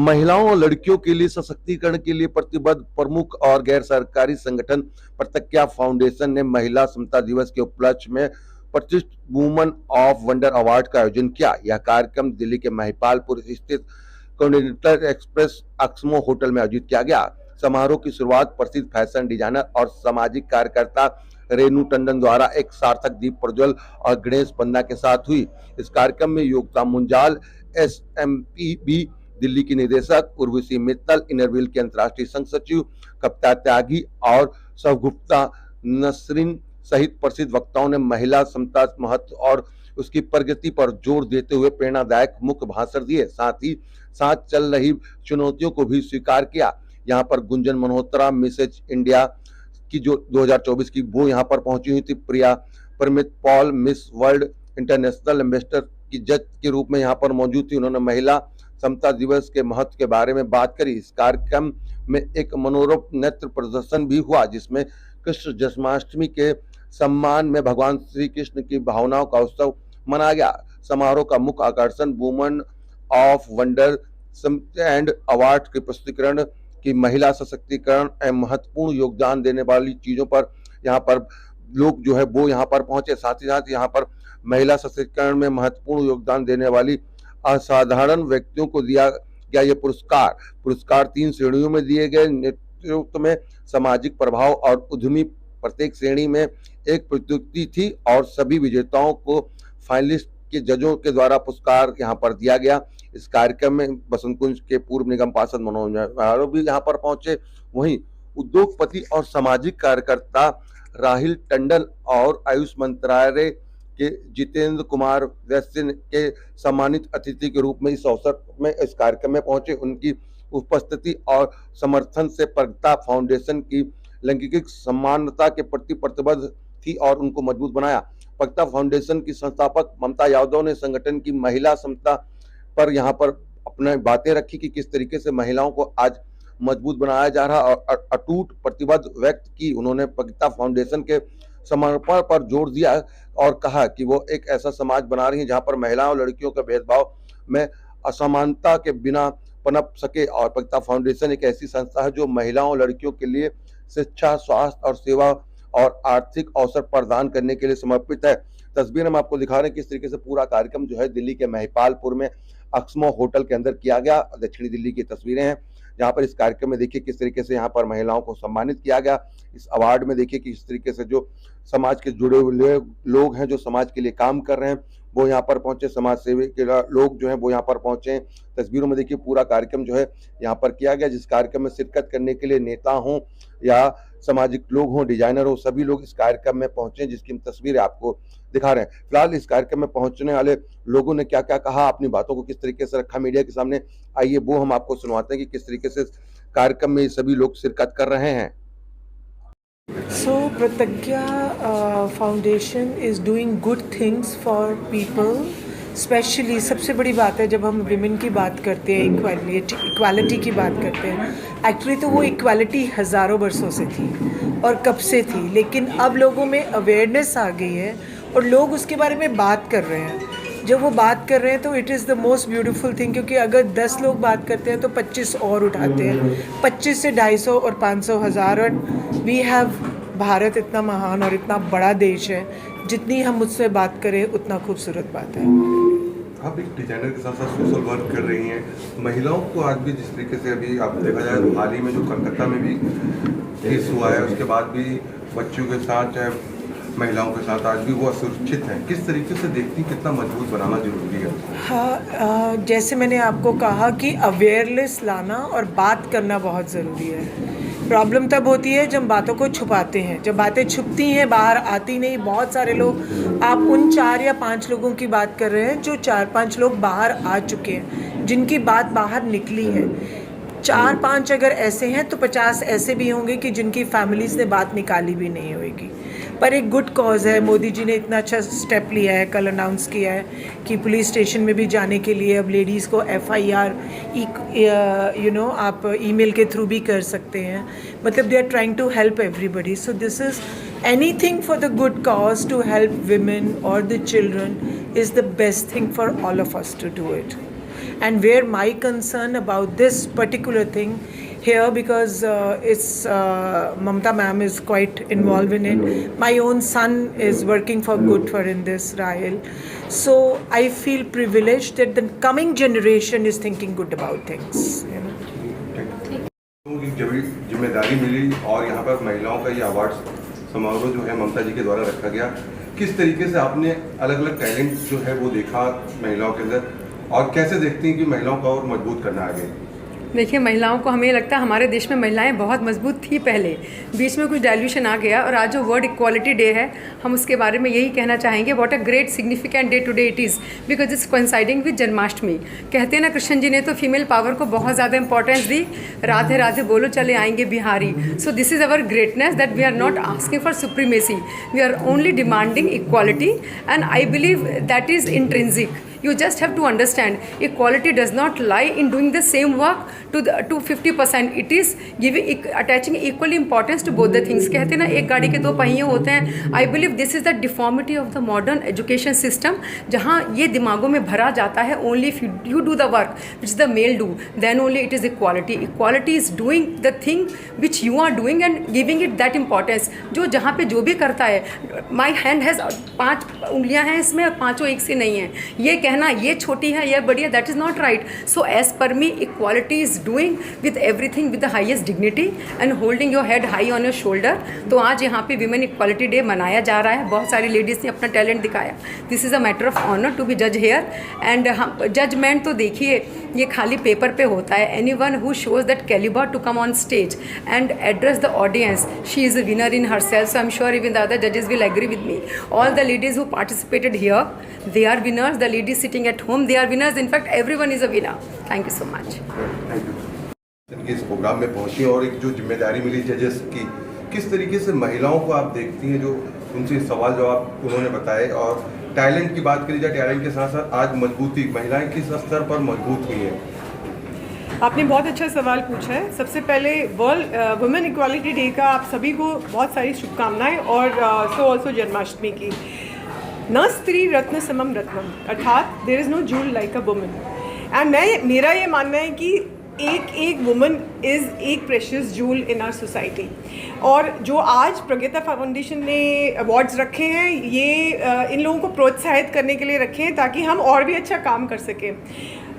महिलाओं और लड़कियों के लिए सशक्तिकरण के लिए प्रतिबद्ध प्रमुख और गैर सरकारी संगठन प्रतिज्ञा फाउंडेशन ने महिला समता दिवस के उपलक्ष्य में प्रतिष्ठित वुमन ऑफ वंडर अवार्ड का आयोजन किया। यह कार्यक्रम दिल्ली के महिपालपुर स्थित कॉन्टिनेंटल एक्सप्रेस अक्समो होटल में आयोजित किया गया। समारोह की शुरुआत प्रसिद्ध फैशन डिजाइनर और सामाजिक कार्यकर्ता रेनू टंडन द्वारा एक सार्थक दीप प्रज्वल और गणेश वंदना के साथ हुई। इस कार्यक्रम में योगिता मुंजाल, SMPB दिल्ली की निदेशक उर्वशी मित्तल, इनरव्हील के अंतर्राष्ट्रीय संघ सचिव कविता त्यागी और सवगुप्ता नसरीन सहित प्रसिद्ध वक्ताओं ने महिला समता महत्व और उसकी प्रगति पर जोर देते हुए प्रेरणादायक मुख्य भाषण दिए। साथ ही साथ चल रही चुनौतियों को भी स्वीकार किया। यहाँ पर गुंजन मल्होत्रा मिसेज इंडिया की जो 2024 की वो यहाँ पर पहुंची हुई थी। Priya Parmit Paul Miss World International ambassador की जज के रूप में यहाँ पर मौजूद थी। उन्होंने महिला समता दिवस के महत्व के बारे में बात करी। इस कार्यक्रम में एक मनोरम नृत्य प्रदर्शन भी हुआ जिसमें कृष्ण जन्माष्टमी के सम्मान में भगवान श्री कृष्ण की भावनाओं का उत्सव मनाया गया। समारोह का मुख्य आकर्षण woman of wonder and award के प्रस्तुतिकरण की महिला सशक्तिकरण एवं महत्वपूर्ण योगदान देने वाली चीजों पर यहाँ पर लोग जो है वो यहाँ पर पहुंचे। साथ ही साथ यहाँ पर महिला सशक्तिकरण में महत्वपूर्ण योगदान देने वाली असाधारण व्यक्तियों को दिया गया ये पुरस्कार 3 श्रेणियों में दिए गए। नेतृत्व में, सामाजिक प्रभाव और उद्यमी प्रत्येक श्रेणी में एक प्रतियोगिता थी और सभी विजेताओं को फाइनलिस्ट के जजों के द्वारा पुरस्कार यहाँ पर दिया गया। इस कार्यक्रम में बसंत कुंज के पूर्व निगम पार्षद मनोज यादव भी यहाँ पर पहुंचे। वहीं उद्योगपति और सामाजिक कार्यकर्ता राहिल टंडन और आयुष मंत्रालय के जितेंद्र कुमार वैश्य के सम्मानित अतिथि के रूप में इस अवसर में इस कार्यक्रम में पहुंचे। उनकी उपस्थिति और समर्थन से प्रज्ञा फाउंडेशन की लैंगिक समानता के प्रति प्रतिबद्ध थी और उनको मजबूत बनाया। प्रज्ञा फाउंडेशन की संस्थापक ममता यादव ने संगठन की महिला समता पर यहाँ पर अपने बातें रखी कि किस तरीके से महिलाओं को आज मजबूत बनाया जा रहा और अटूट प्रतिबद्ध व्यक्त की। उन्होंने प्रज्ञा फाउंडेशन के समर्पण पर जोर दिया और कहा कि वो एक ऐसा समाज बना रही है जहां पर महिलाओं और लड़कियों के भेदभाव में असमानता के बिना पनप सके। और प्रज्ञा फाउंडेशन एक ऐसी संस्था है जो महिलाओं और लड़कियों के लिए शिक्षा, स्वास्थ्य और सेवा और आर्थिक अवसर प्रदान करने के लिए समर्पित है। तस्वीर हम आपको दिखा रहे हैं किस तरीके से पूरा कार्यक्रम जो है दिल्ली के महिपालपुर में अक्समो होटल के अंदर किया गया। दक्षिणी दिल्ली की तस्वीरें हैं जहाँ पर इस कार्यक्रम में देखिए किस तरीके से यहाँ पर महिलाओं को सम्मानित किया गया। इस अवार्ड में देखिए किस तरीके से जो समाज के जुड़े हुए लोग हैं, जो समाज के लिए काम कर रहे हैं, वो यहाँ पर पहुंचे। समाज सेवी के लोग जो हैं वो यहाँ पर पहुंचे। तस्वीरों में देखिए पूरा कार्यक्रम जो है यहाँ पर किया गया। जिस कार्यक्रम में शिरकत करने के लिए नेता हों या सामाजिक लोग हों, डिजाइनर हो, सभी लोग इस कार्यक्रम में पहुंचे जिसकी तस्वीरें आपको दिखा रहे हैं। फिलहाल इस कार्यक्रम में पहुंचने वाले लोगों ने क्या क्या कहा, अपनी बातों को किस तरीके से रखा मीडिया के सामने, आइए वो हम आपको सुनवाते हैं कि किस तरीके से कार्यक्रम में सभी लोग शिरकत कर रहे हैं। So Pratyagya Foundation is doing good things for people. Specially सबसे बड़ी बात है जब हम विमेन की बात करते हैं, इक्वालिटी की बात करते हैं। एक्चुअली तो वो इक्वालिटी हज़ारों बरसों से थी और कब से थी, लेकिन अब लोगों में अवेयरनेस आ गई है और लोग उसके बारे में बात कर रहे हैं। जब वो बात कर रहे हैं तो it is the most beautiful thing, क्योंकि अगर 10 लोग बात करते हैं तो 25 और उठाते हैं, 25 से 250 और 500 हज़ार। और वी हैव, भारत इतना महान और इतना बड़ा देश है, जितनी हम मुझसे बात करें उतना खूबसूरत बात है। आप एक डिजाइनर के साथ साथ सोशल वर्क कर रही हैं। महिलाओं को आज भी जिस तरीके से अभी आप देखा जाए तो हाल ही में जो कलकत्ता में भी केस हुआ है, उसके बाद भी बच्चों के साथ चाहे महिलाओं के साथ आज भी वो असुरक्षित हैं, किस तरीके से देखती, कितना मजबूत बनाना जरूरी है? हाँ, जैसे मैंने आपको कहा कि अवेयरनेस लाना और बात करना बहुत ज़रूरी है। प्रॉब्लम तब होती है जब बातों को छुपाते हैं, जब बातें छुपती हैं, बाहर आती नहीं। बहुत सारे लोग, आप उन 4 या 5 लोगों की बात कर रहे हैं जो 4-5 लोग बाहर आ चुके हैं, जिनकी बात बाहर निकली है। 4-5 अगर ऐसे हैं तो 50 ऐसे भी होंगे कि जिनकी फैमिलीज़ ने बात निकाली भी नहीं होगी। पर एक गुड कॉज है, मोदी जी ने इतना अच्छा स्टेप लिया है, कल अनाउंस किया है कि पुलिस स्टेशन में भी जाने के लिए अब लेडीज़ को FIR आप ईमेल के थ्रू भी कर सकते हैं। मतलब they are trying to help everybody. So this is anything for the good cause to help women or the children is the best thing for all of us to do it. and where my concern about this particular thing here, because it's Mamta ma'am is quite involved in it. My own son is working for Good for in this Rahel, so I feel privileged that the coming generation is thinking good about things, you know. जिम्मेदारी मिली और यहाँ पर महिलाओं का ये award समारोह जो है ममता जी के द्वारा रखा गया, किस तरीके से आपने अलग अलग टैलेंट जो है वो देखा महिलाओं के अंदर, और कैसे देखती हैं कि महिलाओं को और मजबूत करना आगे? देखिए, महिलाओं को हमें लगता है हमारे देश में महिलाएं बहुत मजबूत थी पहले, बीच में कुछ डाइल्यूशन आ गया, और आज जो वर्ल्ड इक्वालिटी डे है हम उसके बारे में यही कहना चाहेंगे, what a great significant day today it is, because it's coinciding with Janmashtami. कहते हैं ना, कृष्ण जी ने तो फीमेल पावर को बहुत ज़्यादा इंपॉर्टेंस दी, राधे राधे बोलो चले आएंगे Bihari. So this is our greatness that we are not asking for supremacy, we are only demanding equality, and I believe that is intrinsic. You just have to understand, equality does not lie in doing the same work to 50%. It is attaching equal importance to both the things. कहते हैं ना, एक गाड़ी के दो पहिए होते हैं. I believe this is the deformity of the modern education system, जहाँ ये दिमागों में भरा जाता है. Only if you do the work which the male do, then only it is equality. Equality is doing the thing which you are doing and giving it that importance. जो जहाँ पे जो भी करता है, my hand has 5 उंगलियाँ हैं इसमें, पाँचों एक से नहीं हैं. ये कहना ये छोटी है ये बड़ी है, that is not right. So as per me, equality is doing with everything with the highest dignity and holding your head high on your shoulder. तो आज यहाँ पे विमेन इक्वालिटी डे मनाया जा रहा है. बहुत सारी लेडीज़ ने अपना टैलेंट दिखाया. This is a matter of honour to be जज हेयर. एंड हम जजमेंट तो देखिए ये खाली पेपर पे होता है. Any one who shows that calibre to come on stage and address the audience, she is a winner in her self. So I am sure even the other जजेस will agree with me. All the ladies who participated here, they are winners. The ladies sitting at home, they are winners. In fact, everyone is a winner. Thank you so much. Thank you. इस programme में पहुंची और एक जो जिम्मेदारी मिली जजेस की, किस तरीके से महिलाओं को आप देखती हैं जो उनसे सवाल जवाब उन्होंने बताए, और टैलेंट की बात करी जाए, टैलेंट के साथ साथ आज मजबूती, महिलाएं किस स्तर पर मजबूत हुई हैं? आपने बहुत अच्छा सवाल पूछा है. सबसे पहले वर्ल्ड वुमेन इक्वालिटी डे का आप सभी को बहुत सारी शुभकामनाएं, और सो ऑल्सो जन्माष्टमी की. न स्त्री रत्न समम रत्नम, अर्थात there is no jewel like a woman. And मेरा ये मानना है कि एक वुमन इज़ एक precious jewel in our society. और जो आज प्रज्ञता फाउंडेशन ने अवार्ड्स रखे हैं, ये इन लोगों को प्रोत्साहित करने के लिए रखे हैं ताकि हम और भी अच्छा काम कर सकें.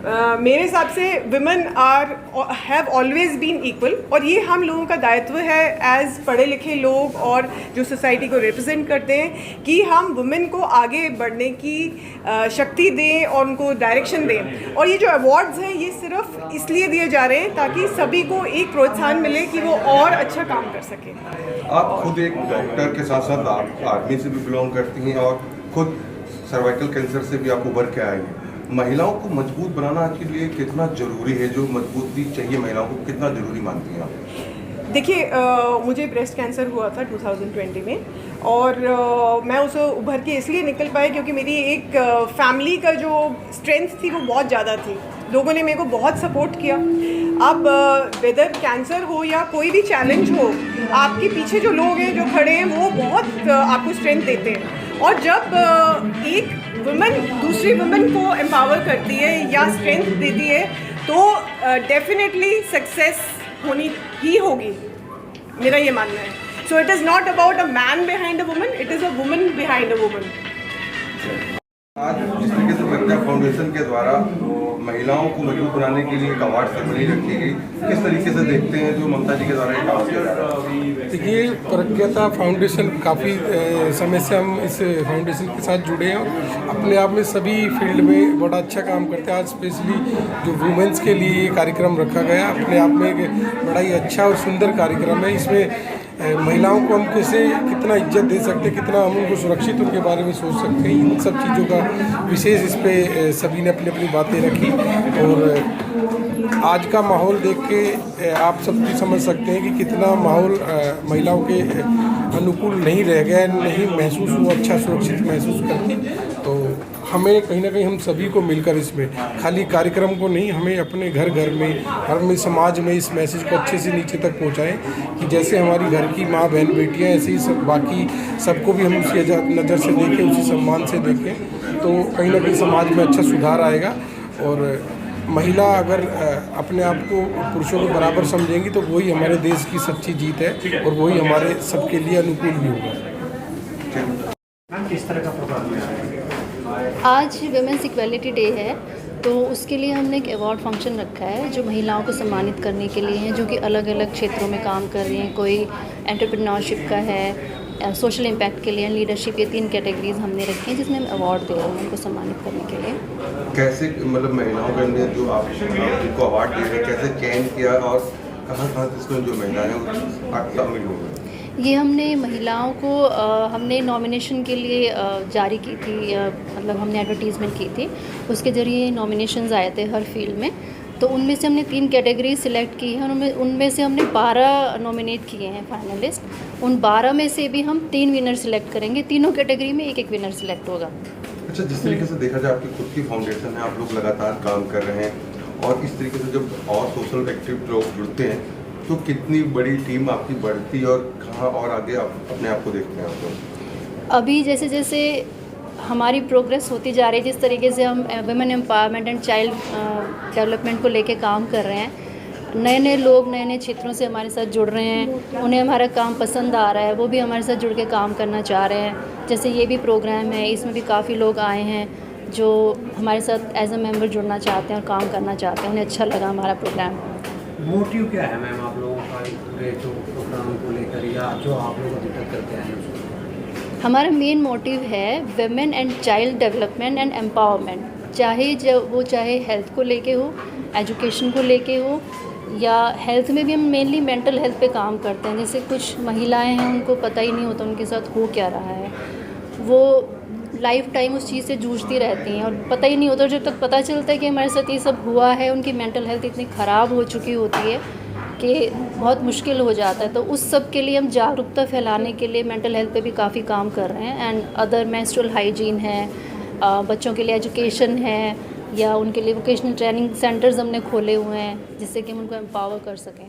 मेरे हिसाब से women have always been equal, और ये हम लोगों का दायित्व है एज पढ़े लिखे लोग और जो सोसाइटी को रिप्रेजेंट करते हैं कि हम वुमेन को आगे बढ़ने की शक्ति दें और उनको डायरेक्शन दें. और ये जो अवार्ड्स हैं ये सिर्फ इसलिए दिए जा रहे हैं ताकि सभी को एक प्रोत्साहन मिले कि वो और अच्छा काम कर सकें. आप खुद एक डॉक्टर के साथ साथ आप आर्मी से भी बिलोंग करती हैं, और खुद सर्वाइकल कैंसर से भी आप उभर के आए हैं. महिलाओं को मजबूत बनाना आज के लिए कितना जरूरी है? जो मजबूती चाहिए महिलाओं को, कितना जरूरी मानती हैं आप? देखिए, मुझे ब्रेस्ट कैंसर हुआ था 2020 में, और मैं उसे उभर के इसलिए निकल पाई क्योंकि मेरी एक फैमिली का जो स्ट्रेंथ थी वो बहुत ज़्यादा थी. लोगों ने मेरे को बहुत सपोर्ट किया. अब वेदर कैंसर हो या कोई भी चैलेंज हो, आपके पीछे जो लोग हैं जो खड़े हैं वो बहुत आपको स्ट्रेंथ देते हैं. और जब एक वुमेन दूसरी वुमेन को एम्पावर करती है या स्ट्रेंथ देती है, तो डेफिनेटली सक्सेस होनी ही होगी, मेरा ये मानना है. So it is not about a man behind a woman, it is a woman behind a woman. आज जिस तरीके से प्रज्ञा फाउंडेशन के द्वारा महिलाओं को मजबूत बनाने के लिए एक अवार्ड सेरेमनी रखी गई, किस तरीके से देखते हैं जो ममता जी के द्वारा ये काम किया जा रहा है? देखिए, प्रज्ञता फाउंडेशन काफ़ी समय से हम इस फाउंडेशन के साथ जुड़े हैं. अपने आप में सभी फील्ड में बड़ा अच्छा काम करते हैं. आज स्पेशली जो वुमेंस के लिए ये कार्यक्रम रखा गया, अपने आप में एक बड़ा ही अच्छा और सुंदर कार्यक्रम है. इसमें महिलाओं को हम कैसे कितना इज्जत दे सकते हैं, कितना हम उनको सुरक्षित उनके बारे में सोच सकते हैं, इन सब चीज़ों का विशेष इस पे सभी ने अपनी अपनी बातें रखी. और आज का माहौल देख के आप सब भी समझ सकते हैं कि कितना माहौल महिलाओं के अनुकूल नहीं रह गया, नहीं महसूस हुआ, अच्छा सुरक्षित महसूस करती. तो हमें कहीं ना कहीं हम सभी को मिलकर इसमें खाली कार्यक्रम को नहीं, हमें अपने घर घर में, हर में समाज में इस मैसेज को अच्छे से नीचे तक पहुंचाएं कि जैसे हमारी घर की माँ बहन बेटियां, ऐसे ही सब बाकी सबको भी हम उसी नज़र से देखें, उसी सम्मान से देखें, तो कहीं ना कहीं समाज में अच्छा सुधार आएगा. और महिला अगर अपने आप को पुरुषों के बराबर समझेंगी तो वही हमारे देश की सच्ची जीत है और वही हमारे सबके लिए अनुकूल भी होगा। मैम किस तरह का प्रोग्राम है? आज विमेंस इक्वालिटी डे है, तो उसके लिए हमने एक अवार्ड फंक्शन रखा है जो महिलाओं को सम्मानित करने के लिए हैं, जो कि अलग अलग क्षेत्रों में काम कर रही हैं। कोई एंटरप्रेन्योरशिप का है, सोशल इम्पैक्ट के लिए, लीडरशिप, ये 3 कैटेगरीज हमने रखी हैं जिसमें हम अवार्ड दे रहे हैं उनको सम्मानित करने के लिए। कैसे मतलब महिलाओं के अंदर जो आप जिनको अवार्ड दे रहे हैं कैसे चयन किया और कहाँ से इसमें जो महिलाएं शामिल हो गई? ये हमने महिलाओं को हमने नॉमिनेशन के लिए जारी की थी, मतलब हमने एडवर्टीज़मेंट की थी, उसके ज़रिए नॉमिनेशंस आए थे हर फील्ड में। तो उनमें से हमने 3 कैटेगरी सिलेक्ट की हैं, उनमें से हमने 12 नॉमिनेट किए हैं फाइनलिस्ट। उन 12 में से भी हम 3 विनर सिलेक्ट करेंगे, तीनों कैटेगरी में एक विनर सिलेक्ट होगा। अच्छा, जिस तरीके से देखा जाए आपकी खुद की फाउंडेशन है, आप लोग लगातार काम कर रहे हैं और इस तरीके से जब और सोशल एक्टिव लोग जुड़ते हैं तो कितनी बड़ी टीम आपकी बढ़ती है और कहाँ और आगे आप अपने आप को देखते हैं आप लोग? अभी जैसे जैसे हमारी प्रोग्रेस होती जा रही है, जिस तरीके से हम women empowerment and child development को लेके काम कर रहे हैं, नए नए लोग नए नए क्षेत्रों से हमारे साथ जुड़ रहे हैं, उन्हें हमारा काम पसंद आ रहा है, वो भी हमारे साथ जुड़ के काम करना चाह रहे हैं। जैसे ये भी प्रोग्राम है, इसमें भी काफ़ी लोग आए हैं जो हमारे साथ एज अ मेंबर जुड़ना चाहते हैं और काम करना चाहते हैं, उन्हें अच्छा लगा हमारा प्रोग्राम। मोटिव क्या है मैम आप लोगों का पूरे जो प्रोग्राम को लेकर या जो आप लोग अभी तक करते आए हैं उसको? हमारा मेन मोटिव है women and child development and empowerment, चाहे हेल्थ को लेके हो, एजुकेशन को लेके हो, या हेल्थ में भी हम मेनली मेंटल हेल्थ पे काम करते हैं। जैसे कुछ महिलाएं हैं उनको पता ही नहीं होता उनके साथ हो क्या रहा है, वो लाइफ टाइम उस चीज़ से जूझती रहती हैं और पता ही नहीं होता। जब तक पता चलता है कि हमारे साथ ये सब हुआ है, उनकी मेंटल हेल्थ इतनी ख़राब हो चुकी होती है कि बहुत मुश्किल हो जाता है। तो उस सब के लिए हम जागरूकता फैलाने के लिए मेंटल हेल्थ पे भी काफ़ी काम कर रहे हैं। एंड अदर मेंस्ट्रुअल हाइजीन है, बच्चों के लिए एजुकेशन है, या उनके लिए वोकेशनल ट्रेनिंग सेंटर्स हमने खोले हुए हैं जिससे कि हम उनको एम्पावर कर सकें।